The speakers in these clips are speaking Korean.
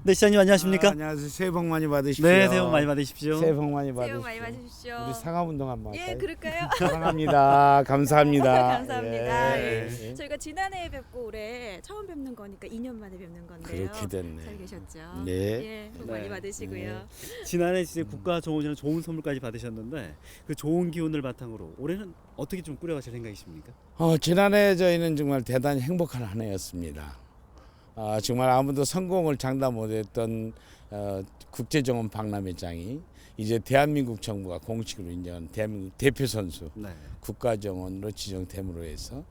네, 시장님 안녕하십니까? 안녕하세요. 새해 복 많이 받으십시오. 네, 새해 복 많이 받으십시오. 새해 복 많이 새해 복 받으십시오. 많이 받으십시오. 우리 상암운동 한번 할까요? 예, 그럴까요? 사랑합니다. 감사합니다. 감사합니다. 예. 예. 저희가 지난해에 뵙고 올해 처음 뵙는 거니까 2년 만에 뵙는 건데요. 그렇게 됐네. 잘 계셨죠? 네. 예, 복 많이 네. 받으시고요. 지난해 이제 국가 정원이라는 좋은 선물까지 받으셨는데 그 좋은 기운을 바탕으로 올해는 어떻게 좀 꾸려가실 생각이십니까? 지난해 저희는 정말 대단히 행복한 한 해였습니다. 정말 아무도 성공을 장담 못했던 국제정원 박람회장이 이제 대한민국 정부가 공식으로 인정한 대한민국 대표 선수 네. 국가정원으로 지정됨으로 해서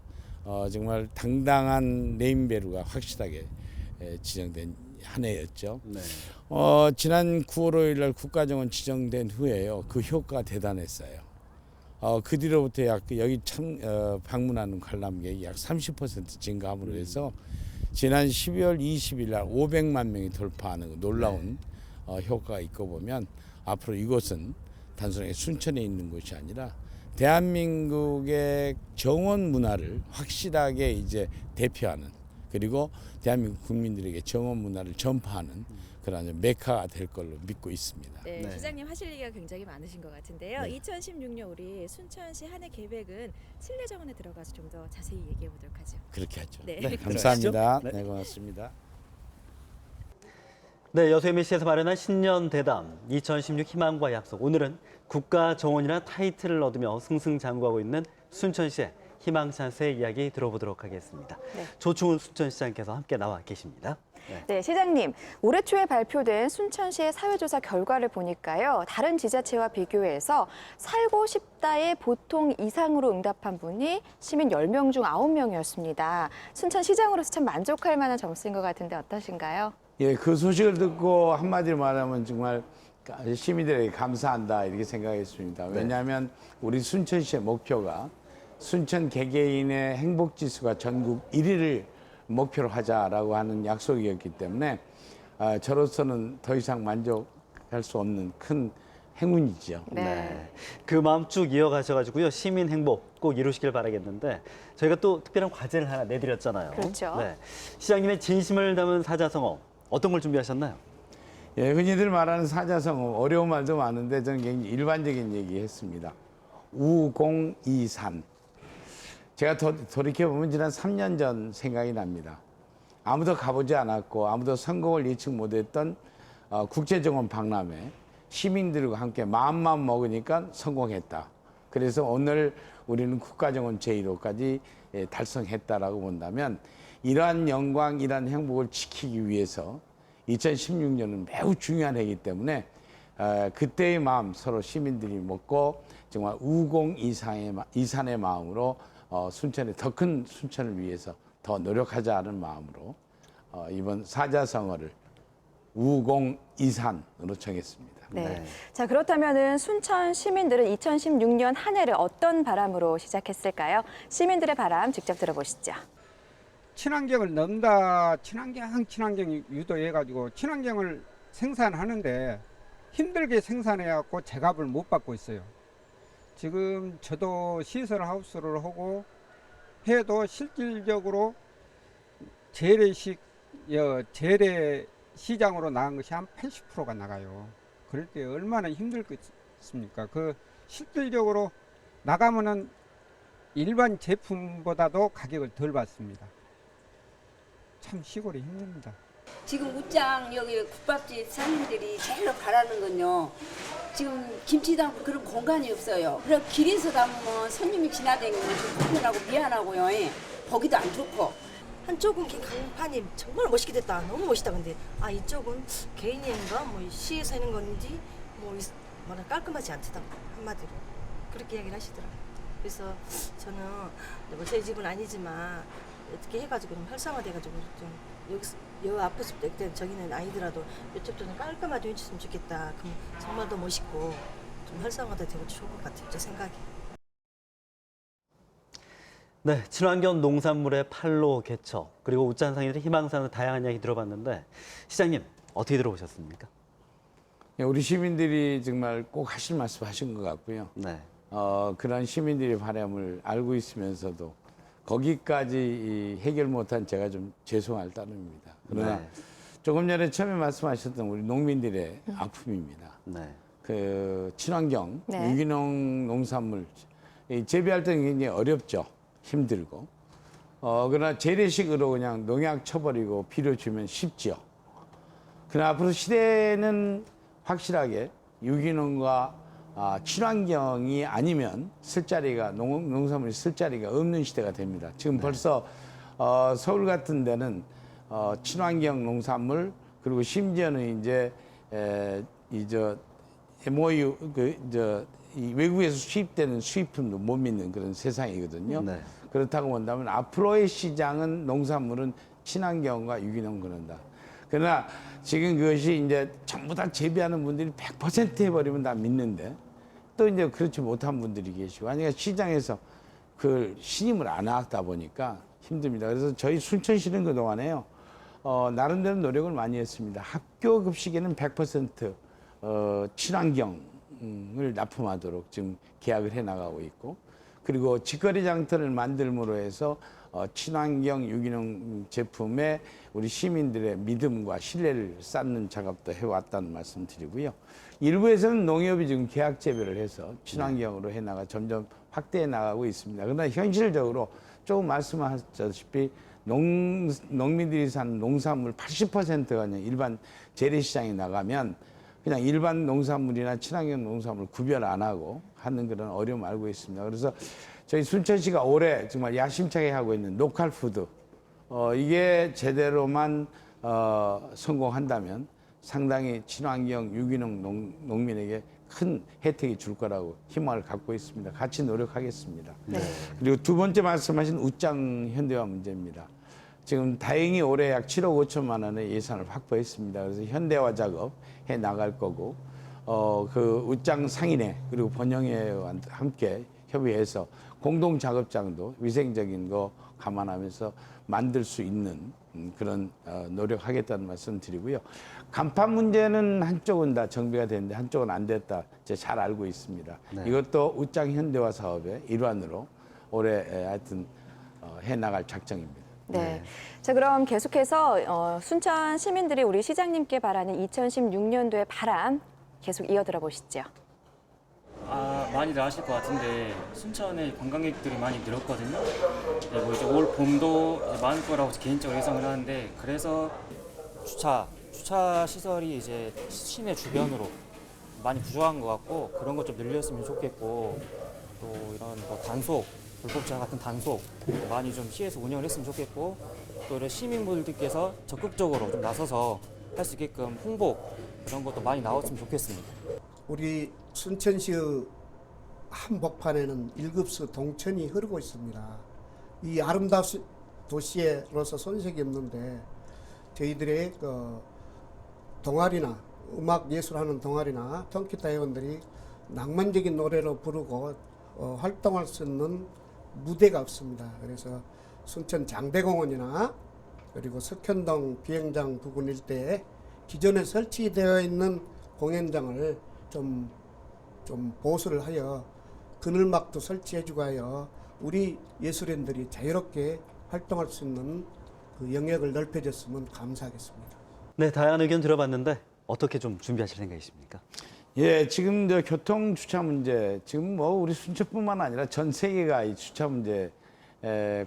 정말 당당한 네임밸류가 확실하게 지정된 한 해였죠. 네. 지난 9월 5일 날 국가정원 지정된 후에요. 그 효과가 대단했어요. 그 뒤로부터 여기 방문하는 관람객이 약 30% 증가함으로 해서 지난 12월 20일 날 500만 명이 돌파하는 그 놀라운 효과가 있고 보면 앞으로 이곳은 단순하게 순천에 있는 곳이 아니라 대한민국의 정원 문화를 확실하게 이제 대표하는, 그리고 대한민국 국민들에게 정원 문화를 전파하는 그런 메카가 될 걸로 믿고 있습니다. 네, 네. 시장님 하실 얘기가 굉장히 많으신 것 같은데요. 네. 2016년 우리 순천시 한 해 계획은 실내 정원에 들어가서 좀 더 자세히 얘기해 보도록 하죠. 그렇게 하죠. 네. 네, 감사합니다. 네. 네, 고맙습니다. 네, 여수 MBC에서 마련한 신년 대담 2016 희망과 약속. 오늘은 국가 정원이라는 타이틀을 얻으며 승승장구하고 있는 순천시의 희망찬스의 이야기 들어보도록 하겠습니다. 네. 조충훈 순천시장께서 함께 나와 계십니다. 네, 시장님. 올해 초에 발표된 순천시의 사회조사 결과를 보니까요. 다른 지자체와 비교해서 살고 싶다의 보통 이상으로 응답한 분이 시민 10명 중 9명이었습니다. 순천시장으로서 참 만족할 만한 점수인 것 같은데 어떠신가요? 예, 그 소식을 듣고 한마디로 말하면 정말 시민들에게 감사한다 이렇게 생각했습니다. 왜냐하면 우리 순천시의 목표가 순천 개개인의 행복 지수가 전국 1위를 목표로 하자라고 하는 약속이었기 때문에 저로서는 더 이상 만족할 수 없는 큰 행운이죠. 네. 그 마음 쭉 이어가셔가지고요. 시민 행복 꼭 이루시길 바라겠는데 저희가 또 특별한 과제를 하나 내드렸잖아요. 그렇죠. 네. 시장님의 진심을 담은 사자성어 어떤 걸 준비하셨나요? 예, 흔히들 말하는 사자성어 어려운 말도 많은데 저는 굉장히 일반적인 얘기 했습니다. 우공이산. 제가 돌이켜보면 지난 3년 전 생각이 납니다. 아무도 가보지 않았고 아무도 성공을 예측 못했던 국제정원 박람회, 시민들과 함께 마음만 먹으니까 성공했다. 그래서 오늘 우리는 국가정원 제1호까지 달성했다라고 본다면 이러한 영광, 이러한 행복을 지키기 위해서 2016년은 매우 중요한 해이기 때문에 그때의 마음 서로 시민들이 먹고 정말 우공이산의 마음으로 순천의 더 큰 순천을 위해서 더 노력하자는 마음으로 이번 사자성어를 우공이산으로 정했습니다. 네. 자, 그렇다면은 순천 시민들은 2016년 한 해를 어떤 바람으로 시작했을까요? 시민들의 바람 직접 들어보시죠. 친환경을 넘다 친환경이 유도해가지고 친환경을 생산하는데 힘들게 생산해갖고 제값을 못 받고 있어요. 지금 저도 시설 하우스를 하고 해도 실질적으로 재래 시장으로 나간 것이 한 80%가 나가요. 그럴 때 얼마나 힘들겠습니까? 그 실질적으로 나가면은 일반 제품보다도 가격을 덜 받습니다. 참 시골이 힘듭니다. 지금 웃장 여기 국밥집 사장님들이 제일 바라는 건요. 지금 김치 담고 그런 공간이 없어요. 그래서 길에서 담으면 손님이 지나다니면 좀 불편하고 미안하고요. 예. 보기도 안 좋고. 한쪽은 강판이 정말 멋있게 됐다. 너무 멋있다. 근데 이쪽은 개인인가 뭐 시에서 하는 건지 뭐라 깔끔하지 않다. 한마디로 그렇게 이야기를 하시더라고요. 그래서 저는 뭐 제 집은 아니지만 어떻게 해가지고 좀 활성화돼가지고 좀 여기 앞에서 저기는 아니더라도 이쪽 좀 깔끔하게 해줬으면 좋겠다. 그럼 정말 더 멋있고 좀 활성화도 되고 좋을 것 같아요. 제 생각에. 네, 친환경 농산물의 팔로 개척 그리고 웃잔상인들의 희망사는 다양한 이야기 들어봤는데 시장님 어떻게 들어보셨습니까? 우리 시민들이 정말 꼭 하실 말씀 하신 것 같고요. 네. 그런 시민들의 바람을 알고 있으면서도 거기까지 해결 못한 제가 좀 죄송할 따름입니다. 그러나 네. 조금 전에 처음에 말씀하셨던 우리 농민들의 아픔입니다. 네. 그 친환경 네. 유기농 농산물 이 재배할 때는 굉장히 어렵죠. 힘들고. 그러나 재래식으로 그냥 농약 쳐버리고 비료 주면 쉽지요. 그러나 앞으로 시대는 확실하게 유기농과 친환경이 아니면 농산물이 쓸 자리가 없는 시대가 됩니다. 지금 벌써 서울 같은 데는 친환경 농산물 그리고 심지어는 이제 MOU 이 외국에서 수입되는 수입품도 못 믿는 그런 세상이거든요. 네. 그렇다고 본다면 앞으로의 시장은 농산물은 친환경과 유기농 그런다. 그러나 지금 그것이 이제 전부 다 재배하는 분들이 100% 해버리면 다 믿는데 또 이제 그렇지 못한 분들이 계시고 아니 시장에서 그 신임을 안 하다 보니까 힘듭니다. 그래서 저희 순천시는 그동안에요. 나름대로 노력을 많이 했습니다. 학교 급식에는 100% 친환경을 납품하도록 지금 계약을 해 나가고 있고 그리고 직거래 장터를 만들므로 해서 친환경 유기농 제품에 우리 시민들의 믿음과 신뢰를 쌓는 작업도 해왔다는 말씀 드리고요. 일부에서는 농협이 지금 계약 재배를 해서 친환경으로 해나가 점점 확대해 나가고 있습니다. 그러나 현실적으로 조금 말씀하셨다시피 농민들이 사는 농산물 80%가 그냥 일반 재래시장에 나가면 그냥 일반 농산물이나 친환경 농산물 구별 안 하고 하는 그런 어려움을 알고 있습니다. 그래서 저희 순천시가 올해 정말 야심차게 하고 있는 로컬 푸드 이게 제대로만 성공한다면 상당히 친환경 유기농 농민에게 큰 혜택이 줄 거라고 희망을 갖고 있습니다. 같이 노력하겠습니다. 네. 그리고 두 번째 말씀하신 웃장 현대화 문제입니다. 지금 다행히 올해 약 7억 5천만 원의 예산을 확보했습니다. 그래서 현대화 작업 해 나갈 거고 그 웃장 상인회 그리고 번영회와 함께 협의해서 공동 작업장도 위생적인 거 감안하면서 만들 수 있는 그런 노력하겠다는 말씀 드리고요. 간판 문제는 한쪽은 다 정비가 됐는데 한쪽은 안 됐다. 제가 잘 알고 있습니다. 네. 이것도 웃장 현대화 사업의 일환으로 올해 하여튼 해 나갈 작정입니다. 네. 자, 그럼 계속해서 순천 시민들이 우리 시장님께 바라는 2016년도의 바람 계속 이어들어 보시죠. 많이들 아실 것 같은데 순천에 관광객들이 많이 늘었거든요. 네, 뭐 이제 올 봄도 많을 거라고 개인적으로 예상을 하는데 그래서 주차 시설이 이제 시내 주변으로 많이 부족한 것 같고 그런 것 좀 늘렸으면 좋겠고 또 이런 뭐 단속 불법주차 같은 단속 많이 좀 시에서 운영을 했으면 좋겠고 또 이런 시민분들께서 적극적으로 좀 나서서 할 수 있게끔 홍보 이런 것도 많이 나왔으면 좋겠습니다. 우리 순천시의 한복판에는 1급수 동천이 흐르고 있습니다. 이 아름다운 도시로서 손색이 없는데 저희들의 그 동아리나 음악 예술하는 동아리나 통기타 회원들이 낭만적인 노래로 부르고 활동할 수 있는 무대가 없습니다. 그래서 순천 장대공원이나 그리고 석현동 비행장 부근 일대에 기존에 설치되어 있는 공연장을 좀 보수를 하여 그늘막도 설치해주고 하여 우리 예술인들이 자유롭게 활동할 수 있는 그 영역을 넓혀줬으면 감사하겠습니다. 네, 다양한 의견 들어봤는데 어떻게 좀 준비하실 생각이십니까? 예, 지금 저 교통 주차 문제, 지금 뭐 우리 순천뿐만 아니라 전 세계가 이 주차 문제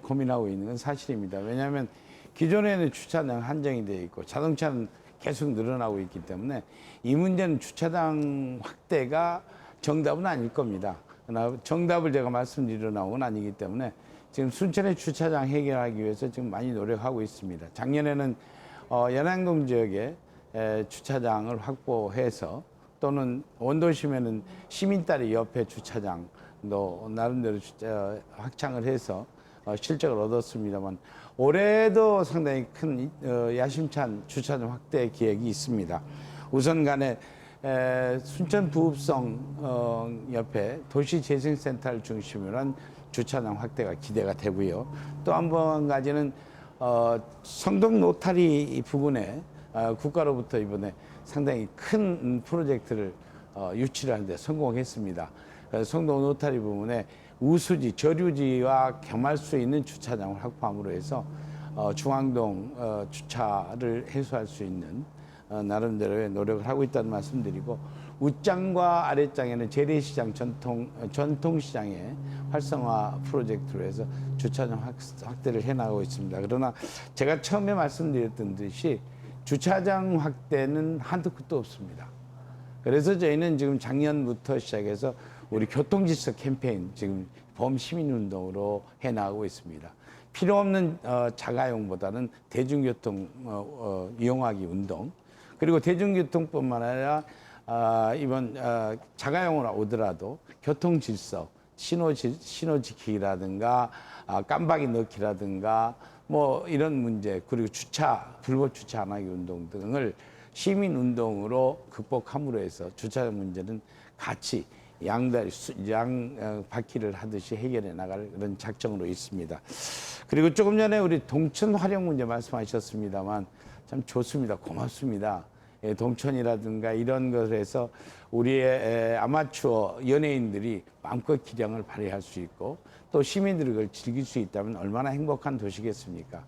고민하고 있는 건 사실입니다. 왜냐하면 기존에는 주차장 한정이 되어 있고 자동차는 계속 늘어나고 있기 때문에 이 문제는 주차장 확대가 정답은 아닐 겁니다. 그러나 정답을 제가 말씀드리러 나온 건 아니기 때문에 지금 순천의 주차장 해결하기 위해서 지금 많이 노력하고 있습니다. 작년에는 연안동 지역에 주차장을 확보해서 또는 원도심에는 시민딸이 옆에 주차장도 나름대로 확장을 해서 실적을 얻었습니다만 올해도 상당히 큰 야심찬 주차장 확대 계획이 있습니다. 우선 간에 순천 부읍성 옆에 도시재생센터를 중심으로 한 주차장 확대가 기대가 되고요. 또 한 가지는 성동 노타리 부근에 국가로부터 이번에 상당히 큰 프로젝트를 유치를 하는데 성공했습니다. 그래서 성동 노타리 부분에 우수지, 저류지와 겸할 수 있는 주차장을 확보함으로 해서 중앙동 주차를 해소할 수 있는 나름대로의 노력을 하고 있다는 말씀드리고, 윗장과 아랫장에는 재래시장 전통시장의 활성화 프로젝트로 해서 주차장 확대를 해나가고 있습니다. 그러나 제가 처음에 말씀드렸던 듯이 주차장 확대는 한도 끝도 없습니다. 그래서 저희는 지금 작년부터 시작해서 우리 교통질서 캠페인 지금 범시민운동으로 해나가고 있습니다. 필요 없는 자가용보다는 대중교통 이용하기 운동, 그리고 대중교통뿐만 아니라 이번 자가용으로 오더라도 교통질서, 신호 지키기라든가 깜박이 넣기라든가 뭐 이런 문제, 그리고 불법 주차 안 하기 운동 등을 시민 운동으로 극복함으로 해서 주차장 문제는 같이 양 바퀴를 하듯이 해결해 나갈 그런 작정으로 있습니다. 그리고 조금 전에 우리 동천 활용 문제 말씀하셨습니다만 참 좋습니다. 고맙습니다. 동천이라든가 이런 것에서 우리의 아마추어 연예인들이 마음껏 기량을 발휘할 수 있고 또 시민들이 그걸 즐길 수 있다면 얼마나 행복한 도시겠습니까?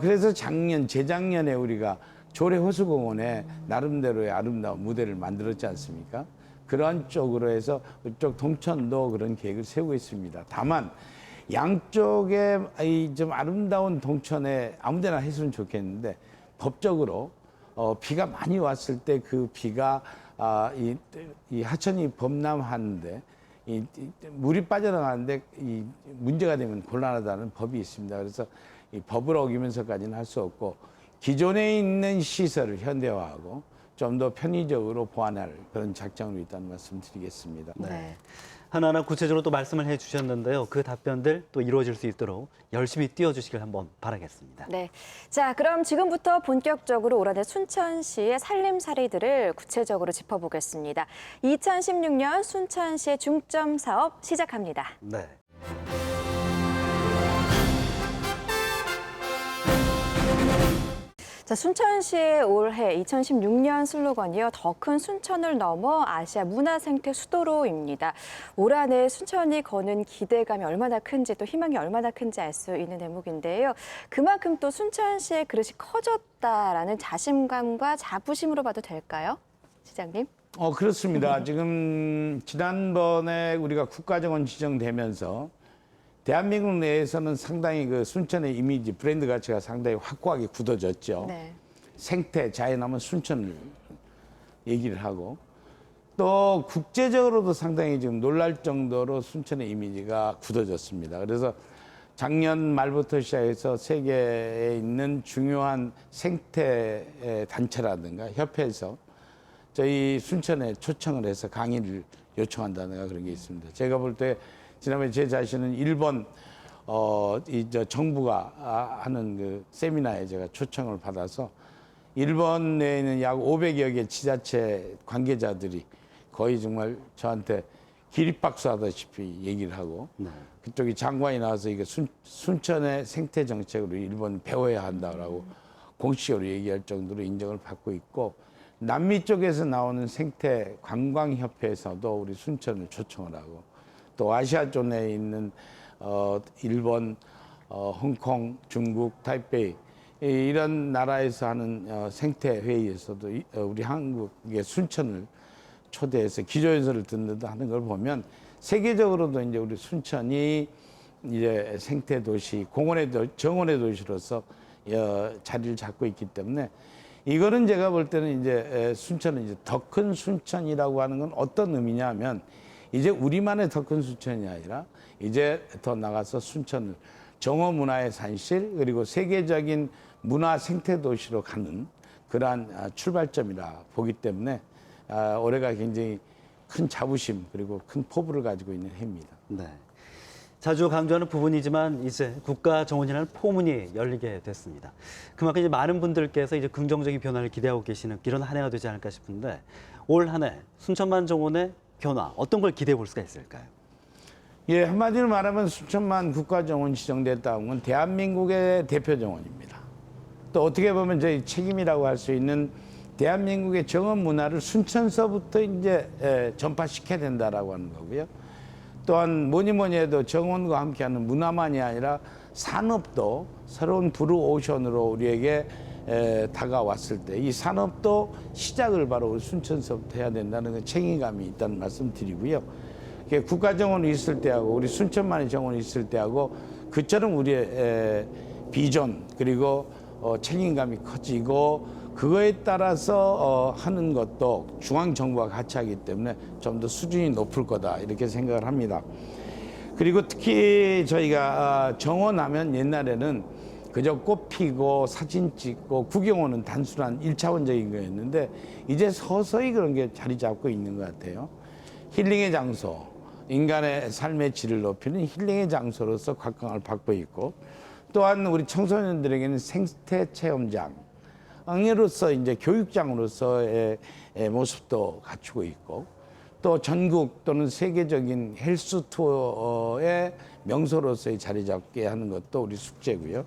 그래서 재작년에 우리가 조례호수공원에 나름대로의 아름다운 무대를 만들었지 않습니까? 그런 쪽으로 해서 이쪽 동천도 그런 계획을 세우고 있습니다. 다만 양쪽에 좀 아름다운 동천에 아무데나 했으면 좋겠는데 법적으로 비가 많이 왔을 때 그 비가 이 하천이 범람하는데 물이 빠져나가는데 이 문제가 되면 곤란하다는 법이 있습니다. 그래서 이 법을 어기면서까지는 할 수 없고 기존에 있는 시설을 현대화하고 좀 더 편의적으로 보완할 그런 작정으로 있다는 말씀 드리겠습니다. 네. 하나하나 구체적으로 또 말씀을 해주셨는데요. 그 답변들 또 이루어질 수 있도록 열심히 뛰어주시길 한번 바라겠습니다. 네. 자, 그럼 지금부터 본격적으로 올 한해 순천시의 살림살이들을 구체적으로 짚어보겠습니다. 2016년 순천시의 중점 사업 시작합니다. 네. 자, 순천시의 올해 2016년 슬로건이요. 더 큰 순천을 넘어 아시아 문화생태 수도로입니다. 올 한해 순천이 거는 기대감이 얼마나 큰지 또 희망이 얼마나 큰지 알 수 있는 대목인데요. 그만큼 또 순천시의 그릇이 커졌다라는 자신감과 자부심으로 봐도 될까요? 시장님? 그렇습니다. 지금 지난번에 우리가 국가정원 지정되면서 대한민국 내에서는 상당히 그 순천의 이미지, 브랜드 가치가 상당히 확고하게 굳어졌죠. 네. 생태, 자연하면 순천을 얘기를 하고 또 국제적으로도 상당히 지금 놀랄 정도로 순천의 이미지가 굳어졌습니다. 그래서 작년 말부터 시작해서 세계에 있는 중요한 생태 단체라든가 협회에서 저희 순천에 초청을 해서 강의를 요청한다든가 그런 게 있습니다. 제가 볼 때 지난번에 제 자신은 일본 정부가 하는 그 세미나에 제가 초청을 받아서 일본 내에 있는 약 500여 개 지자체 관계자들이 거의 정말 저한테 기립박수 하다시피 얘기를 하고 그쪽이 장관이 나와서 이게 순천의 생태 정책으로 일본 배워야 한다라고 공식적으로 얘기할 정도로 인정을 받고 있고 남미 쪽에서 나오는 생태 관광협회에서도 우리 순천을 초청을 하고 또 아시아 존에 있는 일본, 홍콩, 중국, 타이베이 이런 나라에서 하는 생태 회의에서도 우리 한국의 순천을 초대해서 기조연설을 듣는다 하는 걸 보면 세계적으로도 이제 우리 순천이 이제 생태 도시, 정원의 도시로서 자리를 잡고 있기 때문에 이거는 제가 볼 때는 이제 순천은 이제 더 큰 순천이라고 하는 건 어떤 의미냐면 이제 우리만의 더 큰 순천이 아니라 이제 더 나가서 순천을 정어 문화의 산실 그리고 세계적인 문화 생태 도시로 가는 그러한 출발점이라 보기 때문에 올해가 굉장히 큰 자부심 그리고 큰 포부를 가지고 있는 해입니다. 네. 자주 강조하는 부분이지만 이제 국가 정원이라는 포문이 열리게 됐습니다. 그만큼 이제 많은 분들께서 이제 긍정적인 변화를 기대하고 계시는 이런 한 해가 되지 않을까 싶은데 올 한 해 순천만 정원의 변화 어떤 걸 기대해 볼 수가 있을까요? 예, 한마디로 말하면 순천만 국가정원 지정됐다는 건 대한민국의 대표 정원입니다. 또 어떻게 보면 저희 책임이라고 할 수 있는 대한민국의 정원 문화를 순천서부터 이제 전파시켜야 된다라고 하는 거고요. 또한 뭐니 해도 정원과 함께하는 문화만이 아니라 산업도 새로운 블루 오션으로 우리에게 다가왔을 때 이 산업도 시작을 바로 우리 순천서부터 해야 된다는 그 책임감이 있다는 말씀 드리고요. 국가정원이 있을 때하고 우리 순천만의 정원이 있을 때하고 그처럼 우리의 비전 그리고 책임감이 커지고 그거에 따라서 하는 것도 중앙정부와 같이 하기 때문에 좀 더 수준이 높을 거다 이렇게 생각을 합니다. 그리고 특히 저희가 정원하면 옛날에는 그저 꽃 피고 사진 찍고 구경 오는 단순한 1차원적인 거였는데 이제 서서히 그런 게 자리 잡고 있는 것 같아요. 힐링의 장소, 인간의 삶의 질을 높이는 힐링의 장소로서 각광을 받고 있고 또한 우리 청소년들에게는 생태 체험장, 응애로서 이제 교육장으로서의 모습도 갖추고 있고 또 전국 또는 세계적인 헬스 투어의 명소로서의 자리 잡게 하는 것도 우리 숙제고요.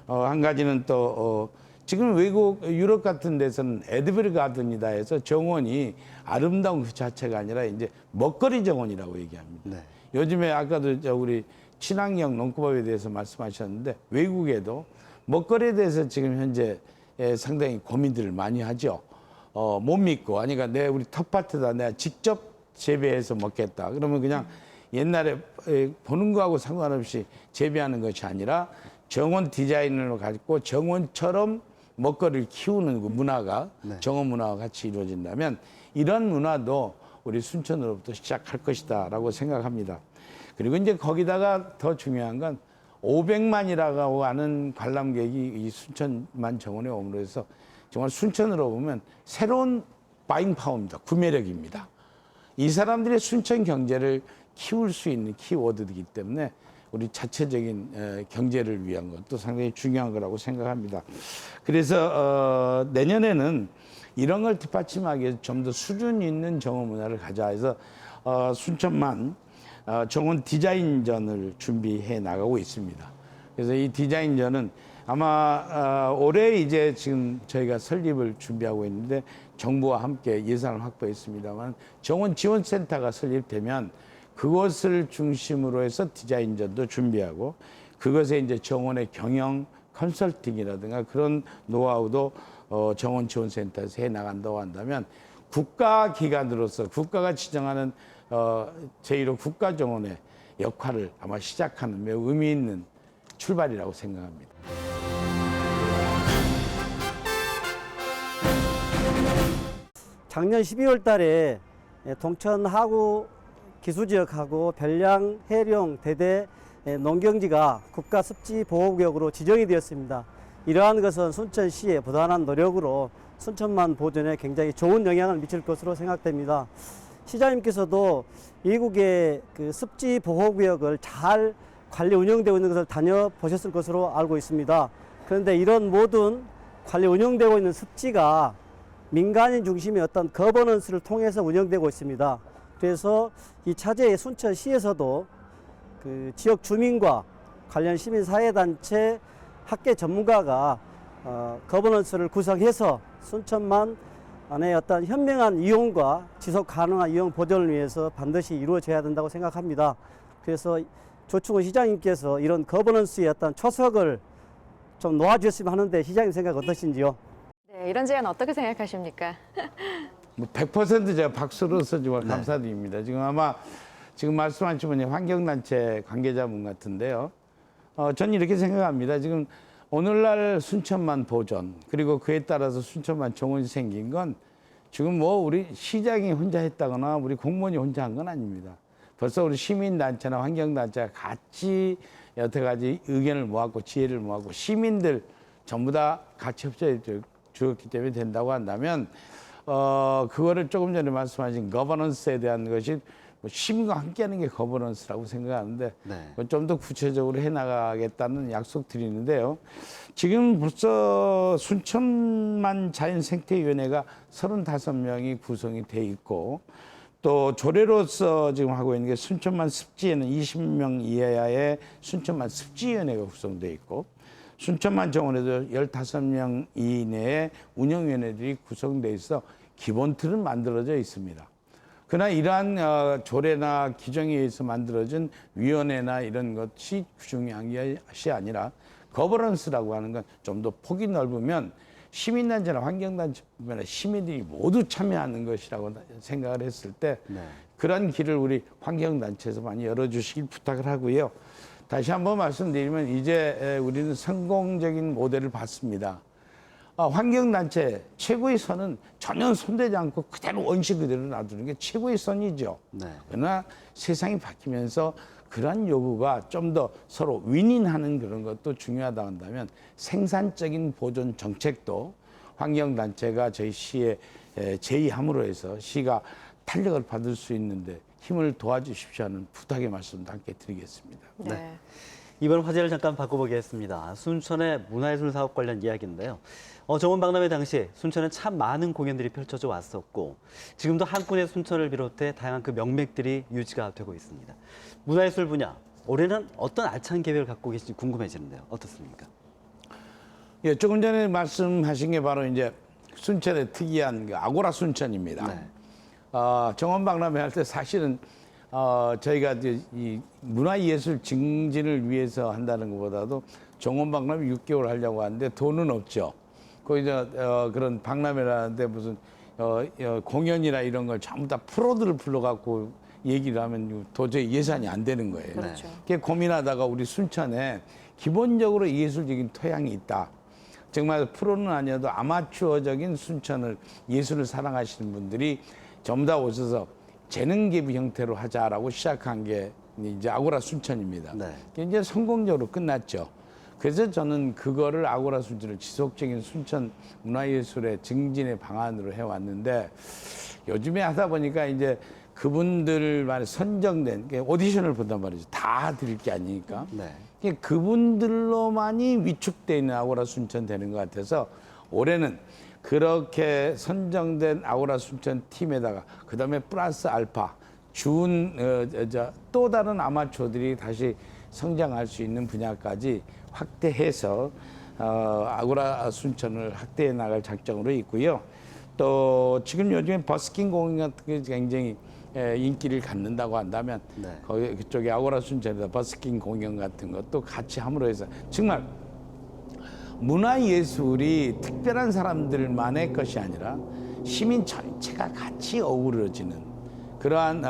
한 가지는 또 지금 외국 유럽 같은 데서는 에드베르 가든이다 해서 정원이 아름다운 그 자체가 아니라 이제 먹거리 정원이라고 얘기합니다. 네. 요즘에 아까도 우리 친환경 농구법에 대해서 말씀하셨는데 외국에도 먹거리에 대해서 지금 현재 상당히 고민들을 많이 하죠. 못 믿고 아니 그러니까 우리 텃밭에다 내가 직접 재배해서 먹겠다. 그러면 그냥 옛날에 보는 거하고 상관없이 재배하는 것이 아니라 정원 디자인을 가지고 정원처럼 먹거리를 키우는 그 문화가 정원 문화와 같이 이루어진다면 이런 문화도 우리 순천으로부터 시작할 것이다라고 생각합니다. 그리고 이제 거기다가 더 중요한 건 500만이라고 하는 관람객이 이 순천만 정원에 오므로 해서 정말 순천으로 보면 새로운 바잉 파워입니다. 구매력입니다. 이 사람들의 순천 경제를 키울 수 있는 키워드이기 때문에 우리 자체적인 경제를 위한 것도 상당히 중요한 거라고 생각합니다. 그래서 내년에는 이런 걸 뒷받침하기 위해서 좀 더 수준 있는 정원 문화를 가자 해서 순천만 정원 디자인전을 준비해 나가고 있습니다. 그래서 이 디자인전은 아마 올해 이제 지금 저희가 설립을 준비하고 있는데 정부와 함께 예산을 확보했습니다만 정원 지원센터가 설립되면 그것을 중심으로 해서 디자인전도 준비하고 그것에 이제 정원의 경영 컨설팅이라든가 그런 노하우도 정원 지원센터에서 해 나간다고 한다면 국가 기관으로서 국가가 지정하는 제1호 국가정원의 역할을 아마 시작하는 매우 의미 있는 출발이라고 생각합니다. 작년 12월 달에 동천 하구 기수지역하고 별량, 해룡, 대대 농경지가 국가습지보호구역으로 지정이 되었습니다. 이러한 것은 순천시의 부단한 노력으로 순천만 보존에 굉장히 좋은 영향을 미칠 것으로 생각됩니다. 시장님께서도 미국의 그 습지보호구역을 잘 관리 운영되고 있는 것을 다녀보셨을 것으로 알고 있습니다. 그런데 이런 모든 관리 운영되고 있는 습지가 민간인 중심의 어떤 거버넌스를 통해서 운영되고 있습니다. 그래서 이 차제의 순천시에서도 그 지역 주민과 관련 시민사회단체, 학계 전문가가 거버넌스를 구성해서 순천만 안에 어떤 현명한 이용과 지속 가능한 이용 보존을 위해서 반드시 이루어져야 된다고 생각합니다. 그래서 조충훈 시장님께서 이런 거버넌스의 어떤 초석을 좀 놓아주셨으면 하는데 시장님 생각 어떠신지요? 네, 이런 제안 어떻게 생각하십니까? 100% 제가 박수로 정말 감사드립니다. 지금 아마 지금 말씀하신 분이 환경단체 관계자분 같은데요. 저는 이렇게 생각합니다. 지금 오늘날 순천만 보존 그리고 그에 따라서 순천만 정원이 생긴 건 지금 뭐 우리 시장이 혼자 했다거나 우리 공무원이 혼자 한 건 아닙니다. 벌써 우리 시민단체나 환경단체가 같이 여러 가지 의견을 모았고 지혜를 모았고 시민들 전부 다 같이 협조해 주었기 때문에 된다고 한다면 그거를 조금 전에 말씀하신 거버넌스에 대한 것이 시민과 함께하는 게 거버넌스라고 생각하는데 좀 더 구체적으로 해나가겠다는 약속 드리는데요. 지금 벌써 순천만 자연생태위원회가 35명이 구성이 돼 있고 또 조례로서 지금 하고 있는 게 순천만 습지에는 20명 이하의 순천만 습지위원회가 구성돼 있고 순천만 정원에도 15명 이내의 운영위원회들이 구성돼 있어 기본 틀은 만들어져 있습니다. 그러나 이러한 조례나 규정에 의해서 만들어진 위원회나 이런 것이 중요한 것이 아니라 거버넌스라고 하는 건 좀 더 폭이 넓으면 시민단체나 환경단체나 시민들이 모두 참여하는 것이라고 생각을 했을 때 네. 그런 길을 우리 환경단체에서 많이 열어주시길 부탁을 하고요. 다시 한번 말씀드리면 이제 우리는 성공적인 모델을 봤습니다. 환경단체 최고의 선은 전혀 손대지 않고 그대로 원시 그대로 놔두는 게 최고의 선이죠. 네. 그러나 세상이 바뀌면서 그러한 요구가 좀 더 서로 윈윈하는 그런 것도 중요하다고 한다면 생산적인 보존 정책도 환경단체가 저희 시에 제의함으로 해서 시가 탄력을 받을 수 있는데 힘을 도와주십시오 하는 부탁의 말씀도 함께 드리겠습니다. 네. 이번 화제를 잠깐 바꿔보겠습니다. 순천의 문화예술 사업 관련 이야기인데요. 정원 박람회 당시 순천에 참 많은 공연들이 펼쳐져 왔었고 지금도 한군의 순천을 비롯해 다양한 그 명맥들이 유지가 되고 있습니다. 문화예술 분야, 올해는 어떤 알찬 계획을 갖고 계신지 궁금해지는데요. 어떻습니까? 예, 조금 전에 말씀하신 게 바로 이제 순천의 특이한 그 아고라 순천입니다. 네. 정원 박람회 할 때 사실은 저희가 이제 이 문화예술 증진을 위해서 한다는 것보다도 정원 박람회 6개월 하려고 하는데 돈은 없죠. 거기서 그런 박람회라는데 무슨 공연이나 이런 걸 전부 다 프로들을 불러갖고 얘기를 하면 도저히 예산이 안 되는 거예요. 그렇죠. 그게 고민하다가 우리 순천에 기본적으로 예술적인 토양이 있다. 정말 프로는 아니어도 아마추어적인 순천을 예술을 사랑하시는 분들이 전부 다 오셔서 재능 기부 형태로 하자라고 시작한 게 이제 아고라 순천입니다. 네. 그게 이제 성공적으로 끝났죠. 그래서 저는 그거를 아고라 순천을 지속적인 순천 문화예술의 증진의 방안으로 해왔는데 요즘에 하다 보니까 이제 그분들만 선정된 오디션을 본단 말이죠. 다 드릴 게 아니니까. 네. 그분들로만이 위축되어 있는 아고라 순천 되는 것 같아서 올해는 그렇게 선정된 아고라 순천 팀에다가 그다음에 플러스 알파 또 다른 아마추어들이 다시 성장할 수 있는 분야까지 확대해서 아고라 순천을 확대해 나갈 작정으로 있고요. 또 지금 요즘에 버스킹 공연 같은 게 굉장히 인기를 갖는다고 한다면 네. 거기 그쪽에 아고라 순천에다 버스킹 공연 같은 것도 같이 함으로 해서 정말 문화예술이 특별한 사람들만의 것이 아니라 시민 전체가 같이 어우러지는 그러한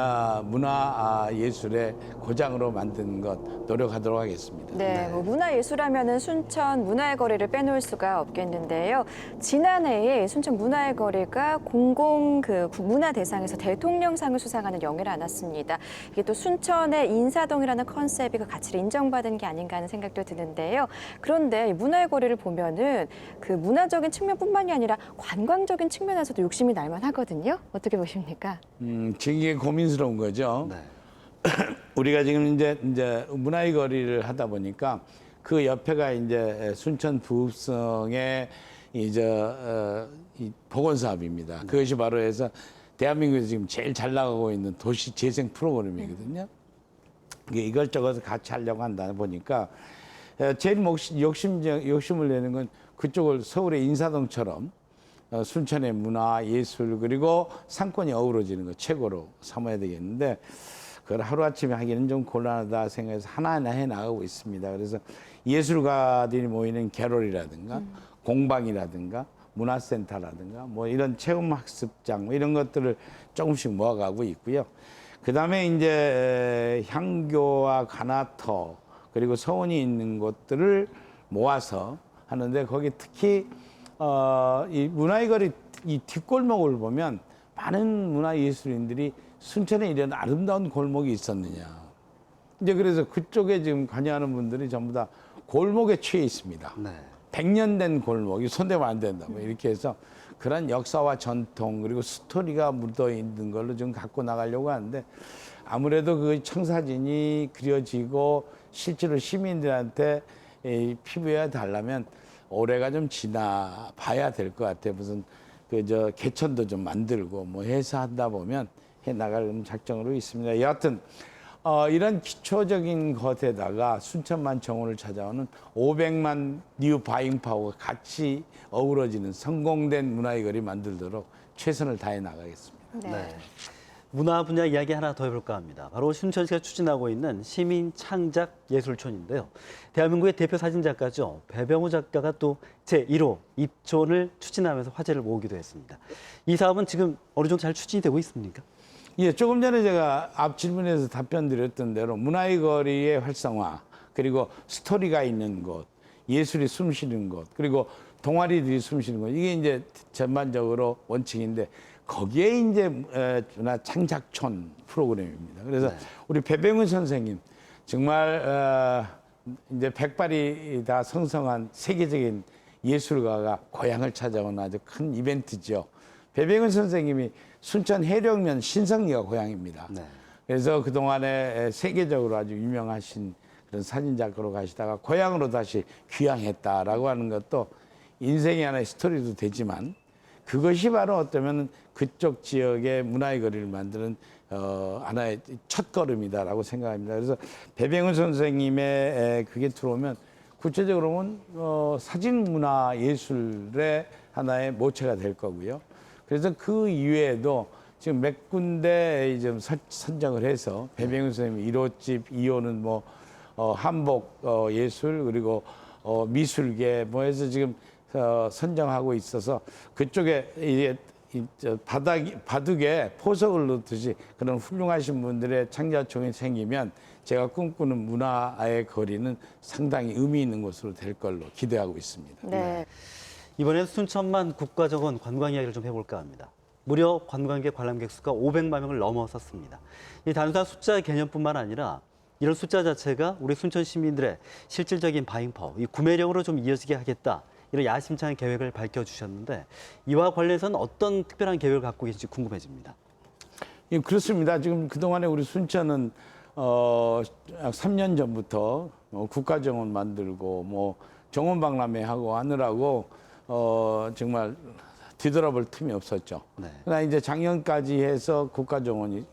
문화예술의 고장으로 만드는 것 노력하도록 하겠습니다. 네, 뭐 문화예술하면은 순천 문화의 거리를 빼놓을 수가 없겠는데요. 지난해에 순천 문화의 거리가 공공 문화대상에서 대통령상을 수상하는 영예를 안았습니다. 이게 또 순천의 인사동이라는 컨셉이 그 가치를 인정받은 게 아닌가 하는 생각도 드는데요. 그런데 이 문화의 거리를 보면은 그 문화적인 측면뿐만이 아니라 관광적인 측면에서도 욕심이 날만하거든요. 어떻게 보십니까? 이게 고민스러운 거죠. 네. 우리가 지금 이제 문화의 거리를 하다 보니까 그 옆에가 이제 순천 부읍성의 이 복원 사업입니다. 그것이 바로 해서 대한민국에서 지금 제일 잘 나가고 있는 도시 재생 프로그램이거든요. 이것저것 같이 하려고 한다 보니까 제일 욕심을 내는 건 그쪽을 서울의 인사동처럼 순천의 문화, 예술 그리고 상권이 어우러지는 거 최고로 삼아야 되겠는데 그걸 하루아침에 하기는 좀 곤란하다 생각해서 하나하나 해나가고 있습니다. 그래서 예술가들이 모이는 갤러리라든가 공방이라든가 문화센터라든가 뭐 이런 체험학습장 뭐 이런 것들을 조금씩 모아가고 있고요. 그다음에 이제 향교와 가나터 그리고 서원이 있는 곳들을 모아서 하는데 거기 특히 이 문화의 거리 이 뒷골목을 보면 많은 문화예술인들이 순천에 이런 아름다운 골목이 있었느냐. 이제 그래서 그쪽에 지금 관여하는 분들이 전부 다 골목에 취해 있습니다. 네. 100년 된 골목이 손대면 안 된다. 뭐 이렇게 해서 그런 역사와 전통 그리고 스토리가 묻어 있는 걸로 좀 갖고 나가려고 하는데 아무래도 그 청사진이 그려지고 실제로 시민들한테 피부에 달라면 올해가 좀 지나 봐야 될 것 같아요. 무슨 개천도 좀 만들고 뭐 해서 하다 보면 해 나갈 작정으로 있습니다. 여하튼 이런 기초적인 것에다가 순천만 정원을 찾아오는 500만 뉴 바잉 파워가 같이 어우러지는 성공된 문화의 거리 만들도록 최선을 다해 나가겠습니다. 네. 네. 문화 분야 이야기 하나 더 해볼까 합니다. 바로 순천시가 추진하고 있는 시민 창작 예술촌인데요. 대한민국의 대표 사진작가죠. 배병우 작가가 또 제1호 입촌을 추진하면서 화제를 모으기도 했습니다. 이 사업은 지금 어느 정도 잘 추진이 되고 있습니까? 예, 조금 전에 제가 앞 질문에서 답변 드렸던 대로 문화의 거리의 활성화, 그리고 스토리가 있는 곳, 예술이 숨쉬는 곳, 그리고 동아리들이 숨쉬는 곳, 이게 이제 전반적으로 원칙인데 거기에 이제 문화 창작촌 프로그램입니다. 그래서 우리 배병훈 선생님 정말 이제 백발이 다 성성한 세계적인 예술가가 고향을 찾아온 아주 큰 이벤트죠. 배병훈 선생님이 순천 해령면 신성리가 고향입니다. 네. 그래서 그동안에 세계적으로 아주 유명하신 그런 사진작가로 가시다가 고향으로 다시 귀향했다라고 하는 것도 인생의 하나의 스토리도 되지만 그것이 바로 어쩌면 그쪽 지역의 문화의 거리를 만드는 하나의 첫걸음이다라고 생각합니다. 그래서 배병훈 선생님의 그게 들어오면 구체적으로 보면 사진 문화 예술의 하나의 모체가 될 거고요. 그래서 그 이외에도 지금 몇 군데 이제 선정을 해서 배병훈 선생님 1호집, 2호는 뭐 한복 예술 그리고 미술계 뭐 해서 지금 선정하고 있어서 그쪽에 이제 바둑에 포석을 놓듯이 그런 훌륭하신 분들의 창작총이 생기면 제가 꿈꾸는 문화의 거리는 상당히 의미 있는 곳으로 될 걸로 기대하고 있습니다. 네. 이번엔 순천만 국가정원 관광 이야기를 좀 해볼까 합니다. 무려 관광객 관람객 수가 500만 명을 넘어섰습니다. 이 단순한 숫자의 개념뿐만 아니라 이런 숫자 자체가 우리 순천 시민들의 실질적인 바잉파워, 이 구매력으로 좀 이어지게 하겠다. 이런 야심찬 계획을 밝혀주셨는데 이와 관련해서는 어떤 특별한 계획을 갖고 계신지 궁금해집니다. 예, 그렇습니다. 지금 그동안에 우리 순천은 3년 전부터 국가정원 만들고 뭐 정원박람회 하고 하느라고 정말 뒤돌아볼 틈이 없었죠. 네. 그러나 이제 작년까지 해서 국가정원이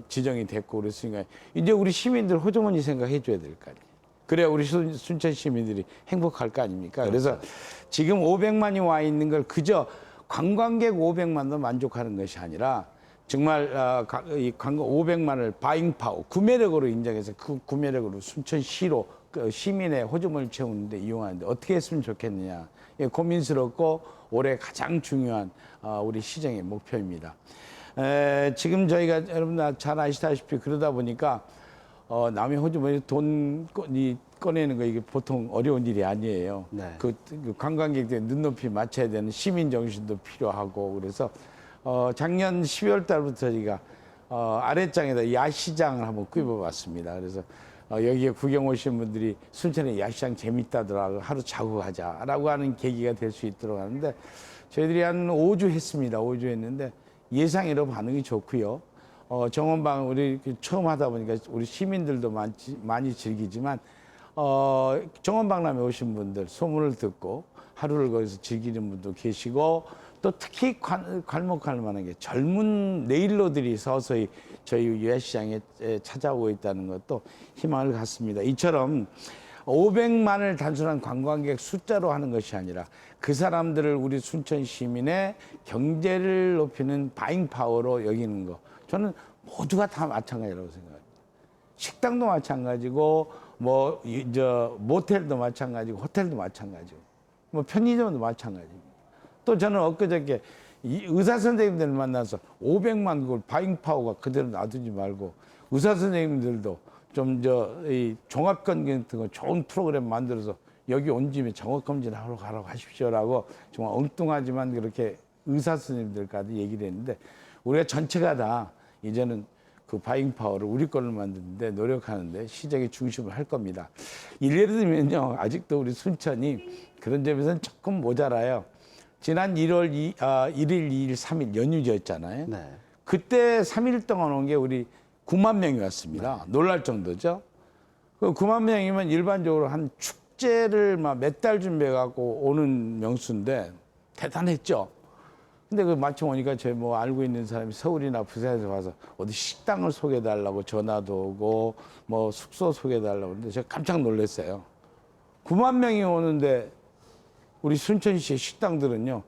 지정이 됐고 그랬으니까 이제 우리 시민들 호주머니 생각해 줘야 될 거 아니에요. 그래야 우리 순천 시민들이 행복할 거 아닙니까? 그래서 지금 500만이 와 있는 걸 그저 관광객 500만도 만족하는 것이 아니라 정말 이 관광 500만을 바잉파워, 구매력으로 인정해서 그 구매력으로 순천시로 시민의 호주머니를 채우는데 이용하는데 어떻게 했으면 좋겠느냐. 고민스럽고 올해 가장 중요한 우리 시정의 목표입니다. 지금 저희가 여러분 잘 아시다시피 그러다 보니까 남의 호주머니 돈 꺼내는 거 이게 보통 어려운 일이 아니에요. 네. 그 관광객들 눈높이 맞춰야 되는 시민 정신도 필요하고 그래서 작년 12월 달부터 저희가 아랫장에다 야시장을 한번 꾸며봤습니다. 그래서 여기에 구경 오신 분들이 순천에 야시장 재밌다더라고 하루 자고 가자라고 하는 계기가 될 수 있도록 하는데 저희들이 한 5주 했습니다. 5주 했는데 예상외로 반응이 좋고요. 정원방 우리 처음 하다 보니까 우리 시민들도 많이 즐기지만 정원박람회 오신 분들 소문을 듣고 하루를 거기서 즐기는 분도 계시고 또 특히 괄목할 만한 게 젊은 네일러들이 서서히 저희 야시장에 찾아오고 있다는 것도 희망을 갖습니다. 이처럼 500만을 단순한 관광객 숫자로 하는 것이 아니라 그 사람들을 우리 순천 시민의 경제를 높이는 바잉파워로 여기는 거. 저는 모두가 다 마찬가지라고 생각합니다. 식당도 마찬가지고 모텔도 마찬가지고 호텔도 마찬가지고 편의점도 마찬가지고 또 저는 엊그저께 의사 선생님들 만나서 500만 그걸 바잉파워가 그대로 놔두지 말고 의사 선생님들도 좀 이 종합검진 같은 거 좋은 프로그램 만들어서 여기 온 집에 종합검진 하러 가라고 하십시오라고 정말 엉뚱하지만 그렇게 의사 선생님들까지 얘기를 했는데 우리가 전체가 다 이제는 그 바잉파워를 우리 걸로 만드는데 노력하는데 시장의 중심을 할 겁니다. 예를 들면요. 아직도 우리 순천이 그런 점에서는 조금 모자라요. 지난 1월 1일, 2일, 3일 연휴였잖아요. 네. 그때 3일 동안 온 게 우리 9만 명이 왔습니다. 놀랄 정도죠. 그 9만 명이면 일반적으로 한 축제를 막 몇 달 준비해갖고 오는 명수인데 대단했죠. 근데 그 마침 오니까 제 뭐 알고 있는 사람이 서울이나 부산에서 와서 어디 식당을 소개해달라고 전화도 오고 뭐 숙소 소개해달라고 하는데 제가 깜짝 놀랐어요. 9만 명이 오는데 우리 순천시의 식당들은요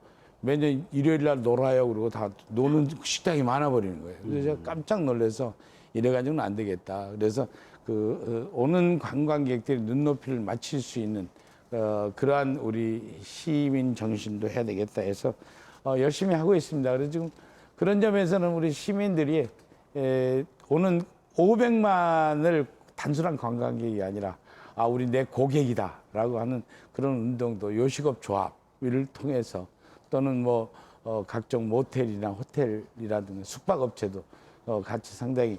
매년 일요일 날 놀아요. 그러고 다 노는 식당이 많아버리는 거예요. 그래서 제가 깜짝 놀라서 이래가지고는 안 되겠다. 그래서 오는 관광객들이 눈높이를 맞출 수 있는 그러한 우리 시민 정신도 해야 되겠다 해서 열심히 하고 있습니다. 그래서 지금 그런 점에서는 우리 시민들이 오는 500만을 단순한 관광객이 아니라 우리 내 고객이다라고 하는 그런 운동도 요식업 조합을 통해서 또는 뭐 각종 모텔이나 호텔이라든가 숙박업체도 같이 상당히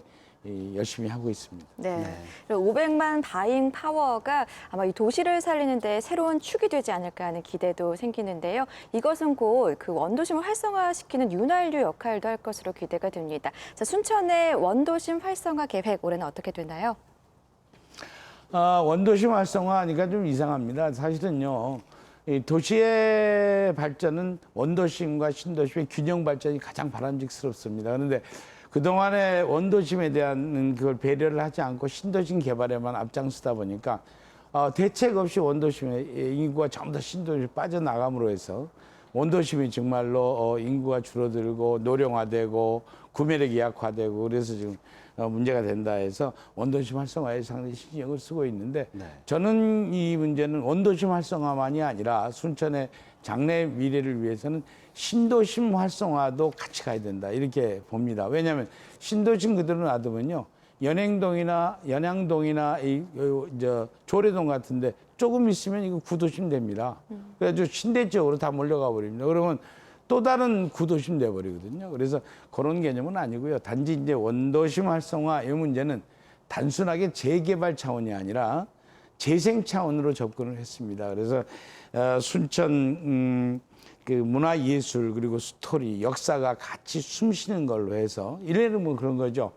열심히 하고 있습니다. 네. 500만 바잉 파워가 아마 이 도시를 살리는데 새로운 축이 되지 않을까 하는 기대도 생기는데요. 이것은 곧 그 원도심을 활성화시키는 윤활유 역할도 할 것으로 기대가 됩니다. 자, 순천의 원도심 활성화 계획 올해는 어떻게 되나요? 원도심 활성화하니까 좀 이상합니다. 사실은요, 이 도시의 발전은 원도심과 신도심의 균형 발전이 가장 바람직스럽습니다. 그런데 그동안에 원도심에 대한 그걸 배려를 하지 않고 신도심 개발에만 앞장서다 보니까 대책 없이 원도심의 인구가 전부 다 신도심에 빠져나감으로 해서 원도심이 정말로 인구가 줄어들고 노령화되고 구매력이 약화되고 그래서 지금 문제가 된다 해서 원도심 활성화에 상당히 신경을 쓰고 있는데 저는 이 문제는 원도심 활성화만이 아니라 순천의 장래 미래를 위해서는 신도심 활성화도 같이 가야 된다 이렇게 봅니다. 왜냐하면 신도심 그대로 놔두면요 연행동이나 연양동이나 조례동 같은데 조금 있으면 이거 구도심 됩니다. 그래가지고 신대 지역으로 다 몰려가 버립니다. 그러면 또 다른 구도심 돼버리거든요. 그래서 그런 개념은 아니고요. 단지 이제 원도심 활성화 이 문제는 단순하게 재개발 차원이 아니라 재생 차원으로 접근을 했습니다. 그래서 순천 그 문화예술 그리고 스토리 역사가 같이 숨쉬는 걸로 해서 이래는 뭐 그런 거죠.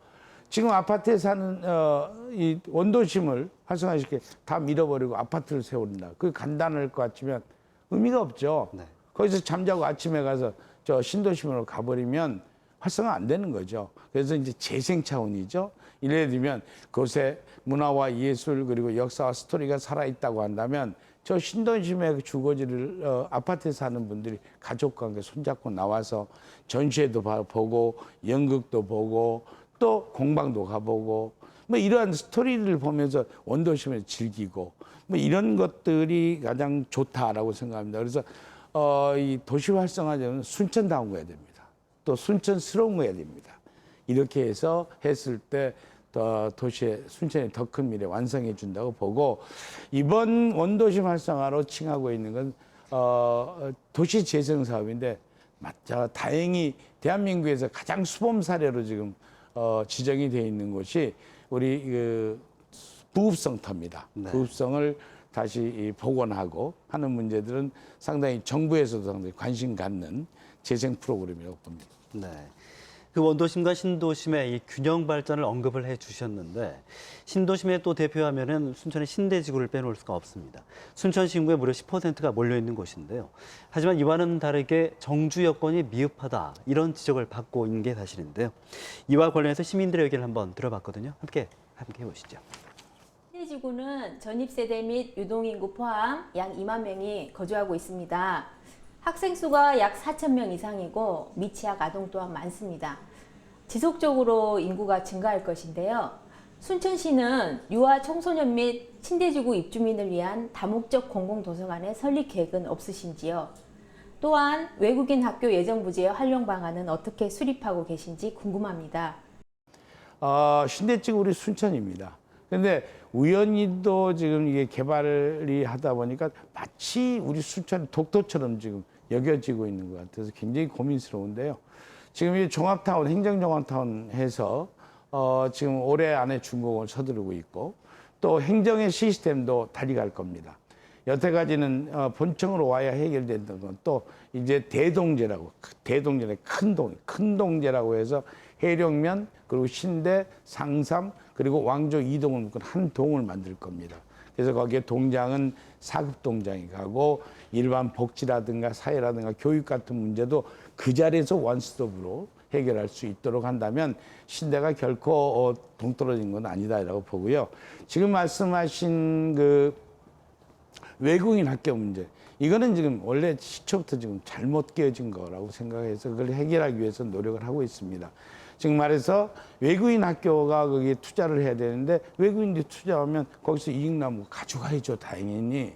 지금 아파트에 사는 이 원도심을 활성화시켜 다 밀어버리고 아파트를 세운다. 그게 간단할 것 같지만 의미가 없죠. 네. 거기서 잠자고 아침에 가서 저 신도심으로 가버리면 활성화 안 되는 거죠. 그래서 이제 재생 차원이죠. 예를 들면 그곳에 문화와 예술 그리고 역사와 스토리가 살아있다고 한다면 저 신도심의 주거지를 아파트에 사는 분들이 가족과 함께 손잡고 나와서 전시회도 보고 연극도 보고 또 공방도 가보고 뭐 이러한 스토리를 보면서 원도심을 즐기고 뭐 이런 것들이 가장 좋다라고 생각합니다. 그래서 이 도시 활성화는 순천다운 거야 됩니다. 또 순천스러운 거야 됩니다. 이렇게 해서 했을 때 도시의 순천이 더 큰 미래 완성해 준다고 보고 이번 원도심 활성화로 칭하고 있는 건 도시 재생 사업인데 다행히 대한민국에서 가장 수범 사례로 지금 지정이 되어 있는 곳이 우리 그 부읍성터입니다. 네. 부읍성을 다시 복원하고 하는 문제들은 상당히 정부에서도 상당히 관심 갖는 재생 프로그램이라고 봅니다. 네. 그 원도심과 신도심의 이 균형 발전을 언급을 해 주셨는데 신도심의 또 대표하면은 순천의 신대지구를 빼놓을 수가 없습니다. 순천시 인구의 무려 10%가 몰려 있는 곳인데요. 하지만 이와는 다르게 정주 여건이 미흡하다 이런 지적을 받고 있는 게 사실인데요. 이와 관련해서 시민들의 의견을 한번 들어봤거든요. 함께 해보시죠. 신대지구는 전입세대 및 유동인구 포함 약 2만 명이 거주하고 있습니다. 학생 수가 약 4,000명 이상이고 미취학 아동 또한 많습니다. 지속적으로 인구가 증가할 것인데요. 순천시는 유아 청소년 및 신대지구 입주민을 위한 다목적 공공도서관의 설립 계획은 없으신지요? 또한 외국인 학교 예정부지의 활용 방안은 어떻게 수립하고 계신지 궁금합니다. 신대지구 우리 순천입니다. 근데 우연히도 지금 이게 개발이 하다 보니까 마치 우리 순천 독도처럼 지금 여겨지고 있는 것 같아서 굉장히 고민스러운데요. 지금 이 종합타운, 행정종합타운 해서 지금 올해 안에 준공을 서두르고 있고 또 행정의 시스템도 달리 갈 겁니다. 여태까지는 본청으로 와야 해결된다는 건 또 이제 대동제라고, 대동제의 큰 동제라고 해서 해령면 그리고 신대, 상삼 그리고 왕조 2동을 묶은 한 동을 만들 겁니다. 그래서 거기에 동장은 4급 동장이 가고 일반 복지라든가 사회라든가 교육 같은 문제도 그 자리에서 원스톱으로 해결할 수 있도록 한다면 신대가 결코 동떨어진 건 아니다라고 보고요. 지금 말씀하신 그 외국인 학교 문제, 이거는 지금 원래 시초부터 지금 잘못 깨어진 거라고 생각해서 그걸 해결하기 위해서 노력을 하고 있습니다. 지금 말해서 외국인 학교가 거기에 투자를 해야 되는데 외국인들이 투자하면 거기서 이익 나면 가져가야죠, 당연히.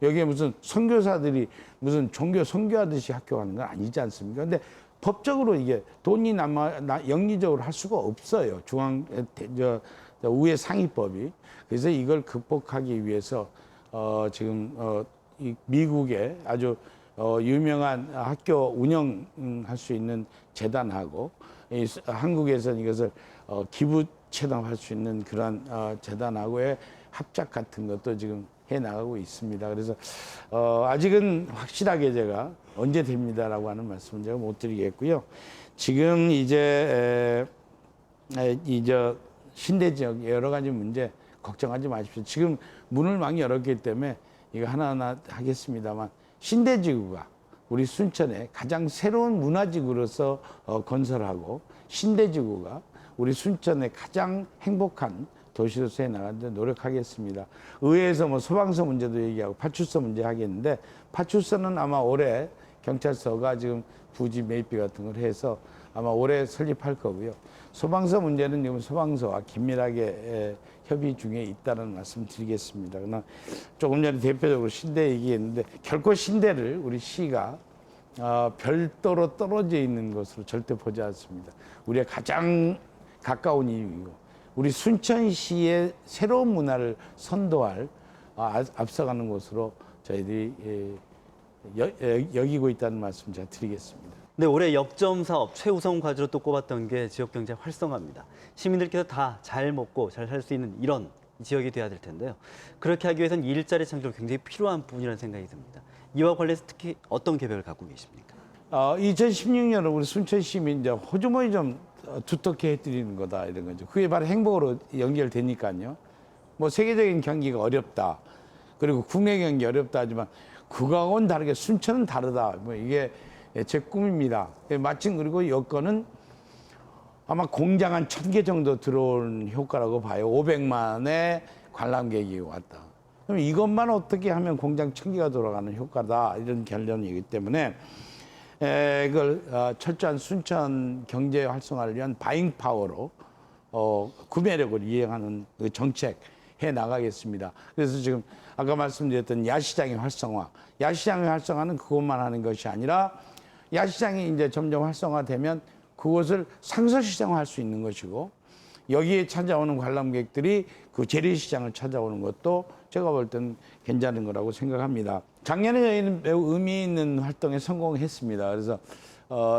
여기에 무슨 선교사들이 무슨 종교 선교하듯이 학교 가는 건 아니지 않습니까? 근데 법적으로 이게 돈이 영리적으로 할 수가 없어요. 우회 상위법이. 그래서 이걸 극복하기 위해서 지금 이 미국의 아주 유명한 학교 운영할 수 있는 재단하고 한국에서는 이것을 기부 체납할 수 있는 그런 재단하고의 합작 같은 것도 지금 해 나가고 있습니다. 그래서 아직은 확실하게 제가 언제 됩니다라고 하는 말씀은 제가 못 드리겠고요. 지금 이제 신대 지역 여러 가지 문제 걱정하지 마십시오. 지금 문을 막 열었기 때문에 이거 하나하나 하겠습니다만 신대지구가 우리 순천의 가장 새로운 문화지구로서 건설하고 신대지구가 우리 순천의 가장 행복한 도시로서 해나가는데 노력하겠습니다. 의회에서 뭐 소방서 문제도 얘기하고 파출소 문제 하겠는데 파출소는 아마 올해 경찰서가 지금 부지 매입비 같은 걸 해서 아마 올해 설립할 거고요. 소방서 문제는 지금 소방서와 긴밀하게 협의 중에 있다는 말씀 드리겠습니다. 그러나 조금 전에 대표적으로 신대 얘기했는데 결코 신대를 우리 시가 별도로 떨어져 있는 것으로 절대 보지 않습니다. 우리가 가장 가까운 이유이고 우리 순천시의 새로운 문화를 선도할 앞서가는 곳으로 저희들이 여기고 있다는 말씀 제가 드리겠습니다. 네, 올해 역점 사업 최우선 과제로 또 꼽았던 게 지역 경제 활성화입니다. 시민들께서 다 잘 먹고 잘 살 수 있는 이런 지역이 돼야 될 텐데요. 그렇게 하기 위해서는 일자리 창출이 굉장히 필요한 부분이라는 생각이 듭니다. 이와 관련해서 특히 어떤 계획을 갖고 계십니까? 2016년에 우리 순천 시민 이제 호주머니 좀 두텁게 해드리는 거다 이런 거죠. 그게 바로 행복으로 연결되니까요. 뭐 세계적인 경기가 어렵다. 그리고 국내 경기 어렵다 하지만 그거하고는 다르게 순천은 다르다. 뭐 이게 제 꿈입니다. 마침 그리고 여건은 아마 공장 한 1000개 정도 들어온 효과라고 봐요. 500만의 관람객이 왔다. 그럼 이것만 어떻게 하면 공장 1000개가 돌아가는 효과다. 이런 결론이기 때문에 그걸 철저한 순천 경제 활성화를 위한 바잉 파워로 구매력을 이행하는 그 정책 해 나가겠습니다. 그래서 지금 아까 말씀드렸던 야시장의 활성화, 야시장의 활성화는 그것만 하는 것이 아니라 야시장이 이제 점점 활성화되면 그것을 상설시장화할 수 있는 것이고 여기에 찾아오는 관람객들이 그 재래시장을 찾아오는 것도 제가 볼 땐 괜찮은 거라고 생각합니다. 작년에 저희는 매우 의미 있는 활동에 성공했습니다. 그래서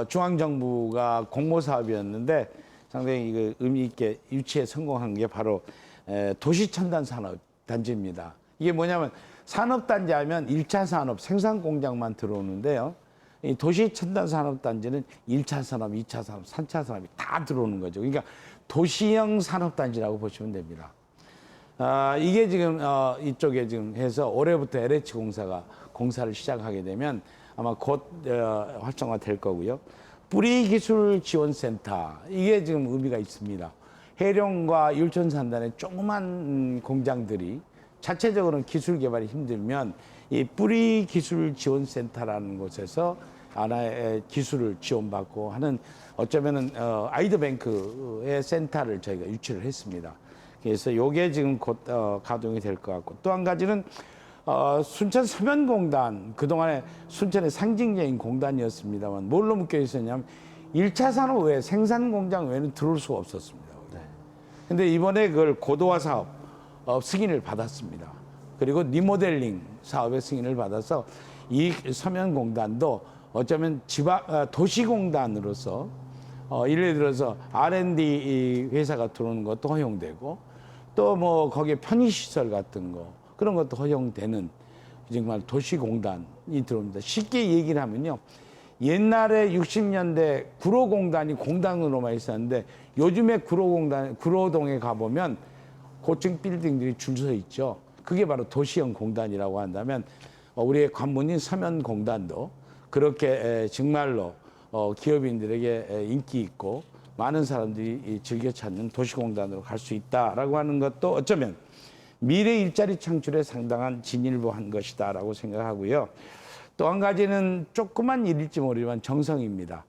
중앙정부가 공모사업이었는데 상당히 그 의미 있게 유치에 성공한 게 바로 도시첨단산업단지입니다. 이게 뭐냐면 산업단지 하면 1차 산업, 생산공장만 들어오는데요. 이 도시첨단산업단지는 1차 산업, 2차 산업, 3차 산업이 다 들어오는 거죠. 그러니까 도시형 산업단지라고 보시면 됩니다. 이게 지금 이쪽에 지금 해서 올해부터 LH 공사가 공사를 시작하게 되면 아마 곧 활성화될 거고요. 뿌리기술지원센터 이게 지금 의미가 있습니다. 해령과 율촌 산단의 조그만 공장들이 자체적으로는 기술 개발이 힘들면 이 뿌리기술지원센터라는 곳에서 하나의 기술을 지원받고 하는 어쩌면은 아이드뱅크의 센터를 저희가 유치를 했습니다. 그래서 이게 지금 곧 가동이 될 것 같고 또 한 가지는 순천 서면공단 그동안에 순천의 상징적인 공단이었습니다만 뭘로 묶여 있었냐면 1차 산업 외에 생산공장 외에는 들어올 수가 없었습니다. 근데 이번에 그걸 고도화 사업 승인을 받았습니다. 그리고 리모델링 사업의 승인을 받아서 이 서면공단도 어쩌면 도시공단으로서 예를 들어서 R&D 회사가 들어오는 것도 허용되고 또 뭐 거기에 편의시설 같은 거 그런 것도 허용되는 정말 도시공단이 들어옵니다. 쉽게 얘기를 하면요. 옛날에 60년대 구로공단이 공단으로만 있었는데 요즘에 구로동에 가보면 고층 빌딩들이 줄 서 있죠. 그게 바로 도시형 공단이라고 한다면 우리의 관문인 서면공단도 그렇게 정말로 기업인들에게 인기 있고 많은 사람들이 즐겨 찾는 도시공단으로 갈 수 있다라고 하는 것도 어쩌면 미래 일자리 창출에 상당한 진일보한 것이다라고 생각하고요. 또 한 가지는 조그만 일일지 모르지만 정성입니다.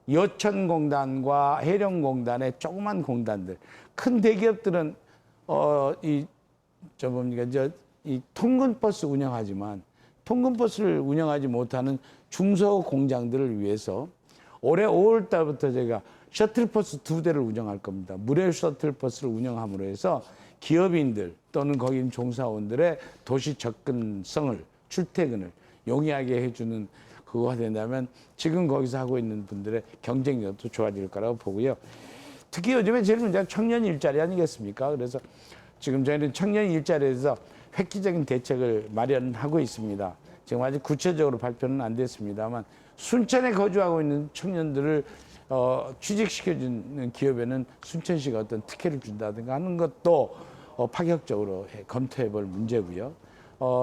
여천공단과 해령공단의 조그만 공단들, 큰 대기업들은 이 통근버스 운영하지만 통근버스를 운영하지 못하는 중소공장들을 위해서 올해 5월 달부터 제가 셔틀버스 2대를 운영할 겁니다. 무료 셔틀버스를 운영함으로 해서 기업인들 또는 거기 종사원들의 도시 접근성을, 출퇴근을 용이하게 해주는 그거가 된다면 지금 거기서 하고 있는 분들의 경쟁력도 좋아질 거라고 보고요. 특히 요즘에 제일 문제가 청년 일자리 아니겠습니까? 그래서 지금 저희는 청년 일자리에서 획기적인 대책을 마련하고 있습니다. 지금 아직 구체적으로 발표는 안 됐습니다만 순천에 거주하고 있는 청년들을 취직시켜주는 기업에는 순천시가 어떤 특혜를 준다든가 하는 것도 파격적으로 검토해 볼 문제고요.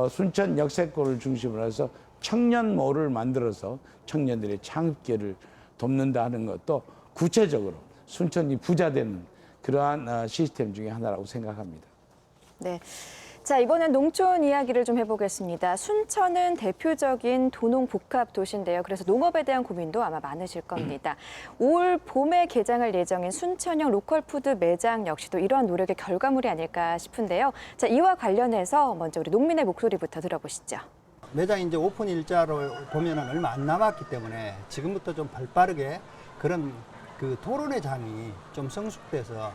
순천 역세권을 중심으로 해서 청년몰을 만들어서 청년들의 창업기회를 돕는다 하는 것도 구체적으로 순천이 부자되는 그러한 시스템 중에 하나라고 생각합니다. 네. 자, 이번엔 농촌 이야기를 좀 해보겠습니다. 순천은 대표적인 도농 복합 도시인데요. 그래서 농업에 대한 고민도 아마 많으실 겁니다. 올 봄에 개장할 예정인 순천형 로컬푸드 매장 역시도 이러한 노력의 결과물이 아닐까 싶은데요. 자, 이와 관련해서 먼저 우리 농민의 목소리부터 들어보시죠. 매장 이제 오픈 일자로 보면은 얼마 안 남았기 때문에 지금부터 좀 발빠르게 그런 그 토론회 장이 좀 성숙돼서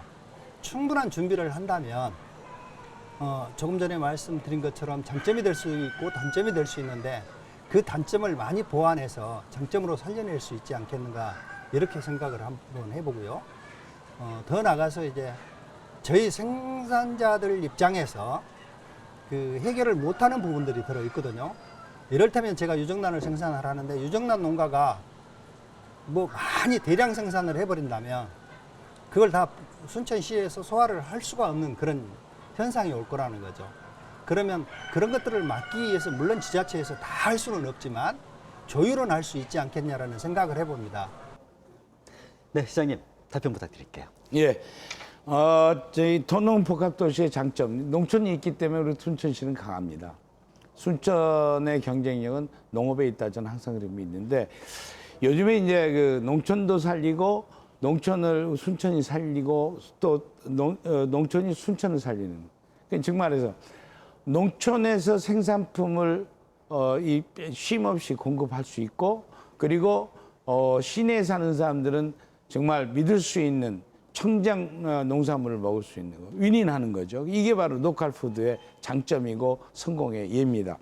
충분한 준비를 한다면 조금 전에 말씀드린 것처럼 장점이 될 수 있고 단점이 될 수 있는데 그 단점을 많이 보완해서 장점으로 살려낼 수 있지 않겠는가 이렇게 생각을 한번 해보고요. 더 나가서 이제 저희 생산자들 입장에서 그 해결을 못하는 부분들이 들어 있거든요. 이를테면 제가 유정란을 생산을 하는데 유정란 농가가 뭐 많이 대량 생산을 해버린다면 그걸 다 순천시에서 소화를 할 수가 없는 그런 현상이 올 거라는 거죠. 그러면 그런 것들을 막기 위해서 물론 지자체에서 다 할 수는 없지만 조율은 할 수 있지 않겠냐라는 생각을 해봅니다. 네, 시장님 답변 부탁드릴게요. 예, 저희 도농 복합도시의 장점, 농촌이 있기 때문에 우리 순천시는 강합니다. 순천의 경쟁력은 농업에 있다 저는 항상 그런 믿는데 요즘에 이제 그 농촌도 살리고 농촌을 순천이 살리고 또 농촌이 순천을 살리는. 그러니까 즉 말해서 농촌에서 생산품을 쉼 없이 공급할 수 있고 그리고 시내에 사는 사람들은 정말 믿을 수 있는 청정 농산물을 먹을 수 있는 거, 윈윈하는 거죠. 이게 바로 로컬푸드의 장점이고 성공의 예입니다.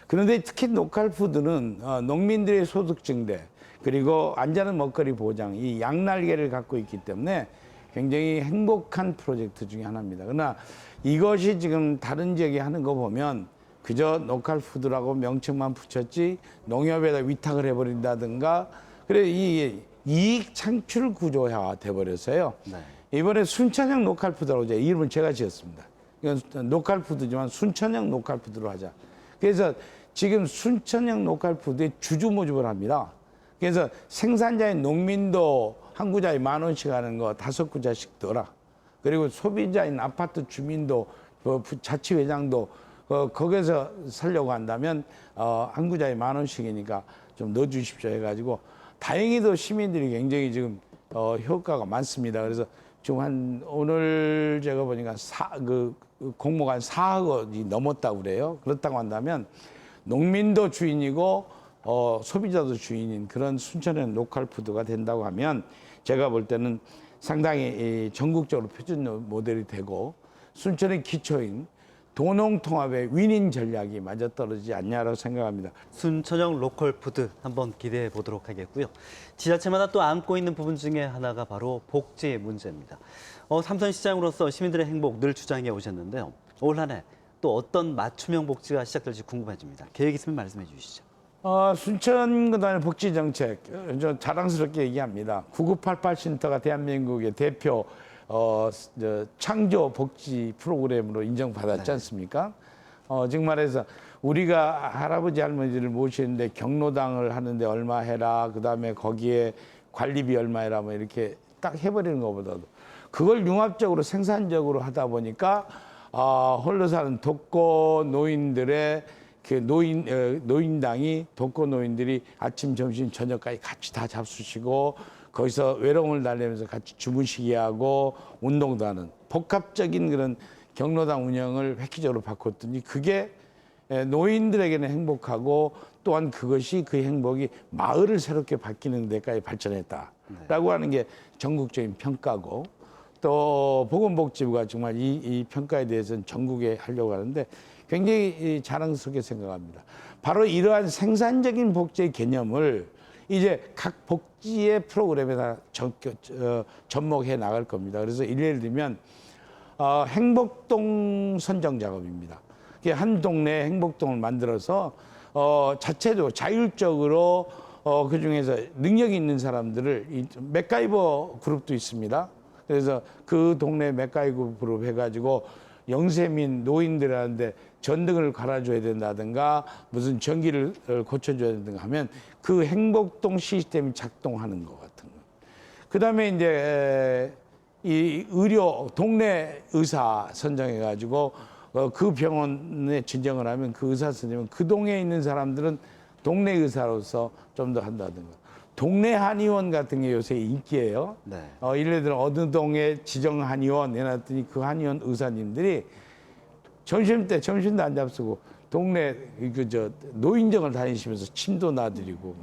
그런데 특히 로컬푸드는 농민들의 소득 증대 그리고 안전한 먹거리 보장 이 양날개를 갖고 있기 때문에 굉장히 행복한 프로젝트 중에 하나입니다. 그러나 이것이 지금 다른 지역에 하는 거 보면 그저 로컬푸드라고 명칭만 붙였지 농협에다 위탁을 해버린다든가 그래 이 이익 창출 구조화 돼버렸어요. 네. 이번에 순천형 로컬푸드라고 이제 이름을 제가 지었습니다. 이건 로컬푸드지만 순천형 로컬푸드로 하자. 그래서 지금 순천형 로컬푸드에 주주 모집을 합니다. 그래서 생산자의 농민도 한 구자에 10,000원씩 하는 거 5구자씩 더라. 그리고 소비자인 아파트 주민도 자치회장도 거기서 살려고 한다면 한 구자에 10,000원씩이니까 좀 넣어주십시오 해가지고 다행히도 시민들이 굉장히 지금 효과가 많습니다. 그래서 지금 오늘 제가 보니까 공모가 한 4억 원이 넘었다고 그래요. 그렇다고 한다면 농민도 주인이고 소비자도 주인인 그런 순천의 로컬푸드가 된다고 하면 제가 볼 때는 상당히 전국적으로 표준 모델이 되고 순천의 기초인 도농통합의 윈윈 전략이 맞아떨어지지 않냐라고 생각합니다. 순천형 로컬푸드 한번 기대해 보도록 하겠고요. 지자체마다 또 안고 있는 부분 중에 하나가 바로 복지 문제입니다. 삼선시장으로서 시민들의 행복 늘 주장해 오셨는데요. 올 한 해 또 어떤 맞춤형 복지가 시작될지 궁금해집니다. 계획 있으면 말씀해 주시죠. 순천 그다음에 복지 정책 저 자랑스럽게 얘기합니다. 9988 쉼터가 대한민국의 대표 창조 복지 프로그램으로 인정받았지 않습니까? 즉 말해서 우리가 할아버지 할머니를 모시는데 경로당을 하는데 얼마 해라, 그 다음에 거기에 관리비 얼마 해라, 뭐 이렇게 딱 해버리는 것보다도 그걸 융합적으로 생산적으로 하다 보니까 홀로 사는 독거 노인들의 그 노인당이 독거노인들이 아침, 점심, 저녁까지 같이 다 잡수시고 거기서 외로움을 달래면서 같이 주무시게 하고 운동도 하는 복합적인 그런 경로당 운영을 획기적으로 바꿨더니 그게 노인들에게는 행복하고 또한 그것이 그 행복이 마을을 새롭게 바뀌는 데까지 발전했다라고 하는 게 전국적인 평가고 또 보건복지부가 정말 이 평가에 대해서는 전국에 하려고 하는데 굉장히 자랑스럽게 생각합니다. 바로 이러한 생산적인 복지의 개념을 이제 각 복지의 프로그램에다 접목해 나갈 겁니다. 그래서 예를 들면 행복동 선정 작업입니다. 한 동네에 행복동을 만들어서 자체도 자율적으로 그 중에서 능력이 있는 사람들을 맥가이버 그룹도 있습니다. 그래서 그 동네 맥가이버 그룹 해가지고 영세민 노인들한테 전등을 갈아줘야 된다든가 무슨 전기를 고쳐줘야 된다든가 하면 그 행복동 시스템이 작동하는 것 같은 거. 그다음에 이제 이 의료 동네 의사 선정해가지고 그 병원에 진정을 하면 그 의사 선생님은 그 동네에 있는 사람들은 동네 의사로서 좀 더 한다든가. 동네 한의원 같은 게 요새 인기예요. 네. 예를 들어 어느 동에 지정 한의원 해놨더니 그 한의원 의사님들이 점심때 점심도 안 잡수고 동네 노인정을 다니시면서 침도 놔드리고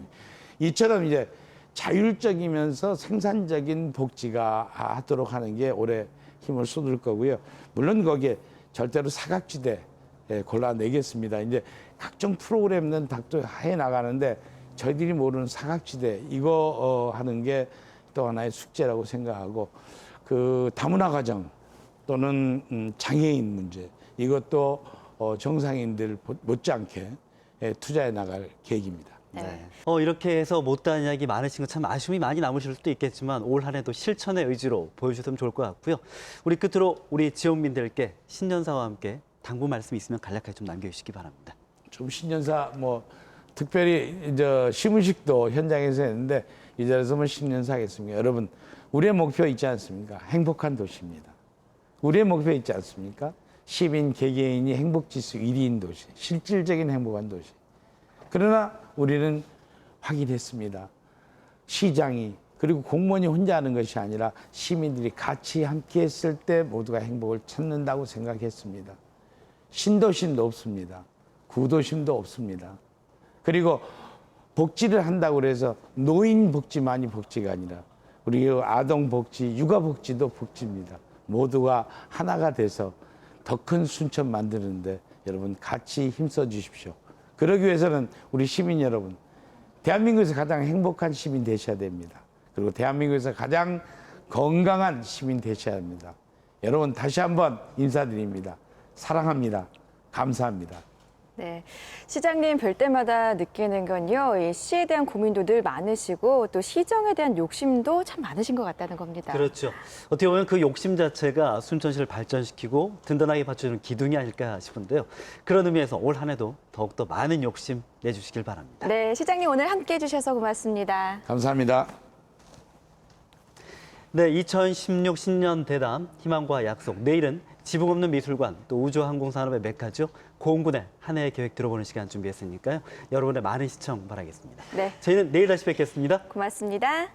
이처럼 이제 자율적이면서 생산적인 복지가 하도록 하는 게 올해 힘을 쏟을 거고요. 물론 거기에 절대로 사각지대 골라내겠습니다. 이제 각종 프로그램은 닥터 해 나가는데 저희들이 모르는 사각지대 이거 하는 게 또 하나의 숙제라고 생각하고 그 다문화 가정 또는 장애인 문제 이것도 정상인들 못지않게 투자해 나갈 계획입니다. 네. 이렇게 해서 못다한 이야기 많으신 거 참 아쉬움이 많이 남으실 수도 있겠지만 올 한 해도 실천의 의지로 보여주셨으면 좋을 것 같고요. 우리 끝으로 우리 지원민들께 신년사와 함께 당부 말씀 있으면 간략하게 좀 남겨주시기 바랍니다. 좀 신년사 특별히 시문식도 현장에서 했는데 이 자리에서 신년사 하겠습니다. 여러분 우리의 목표 있지 않습니까? 행복한 도시입니다. 우리의 목표 있지 않습니까? 시민 개개인이 행복지수 1위인 도시, 실질적인 행복한 도시. 그러나 우리는 확인했습니다. 시장이 그리고 공무원이 혼자 하는 것이 아니라 시민들이 같이 함께 했을 때 모두가 행복을 찾는다고 생각했습니다. 신도심도 없습니다. 구도심도 없습니다. 그리고 복지를 한다고 해서 노인 복지만이 복지가 아니라 우리 아동 복지, 육아 복지도 복지입니다. 모두가 하나가 돼서 더 큰 순천 만드는데 여러분 같이 힘써 주십시오. 그러기 위해서는 우리 시민 여러분, 대한민국에서 가장 행복한 시민 되셔야 됩니다. 그리고 대한민국에서 가장 건강한 시민 되셔야 합니다. 여러분 다시 한번 인사드립니다. 사랑합니다. 감사합니다. 네, 시장님 뵐 때마다 느끼는 건요, 이 시에 대한 고민도 늘 많으시고 또 시정에 대한 욕심도 참 많으신 것 같다는 겁니다. 그렇죠. 어떻게 보면 그 욕심 자체가 순천시를 발전시키고 든든하게 받쳐주는 기둥이 아닐까 싶은데요. 그런 의미에서 올 한 해도 더욱더 많은 욕심 내주시길 바랍니다. 네, 시장님 오늘 함께해 주셔서 고맙습니다. 감사합니다. 네, 2016 신년 대담 희망과 약속. 내일은 지붕 없는 미술관, 또 우주항공산업의 메카죠. 고흥군의 한 해의 계획 들어보는 시간 준비했으니까요. 여러분의 많은 시청 바라겠습니다. 네. 저희는 내일 다시 뵙겠습니다. 고맙습니다.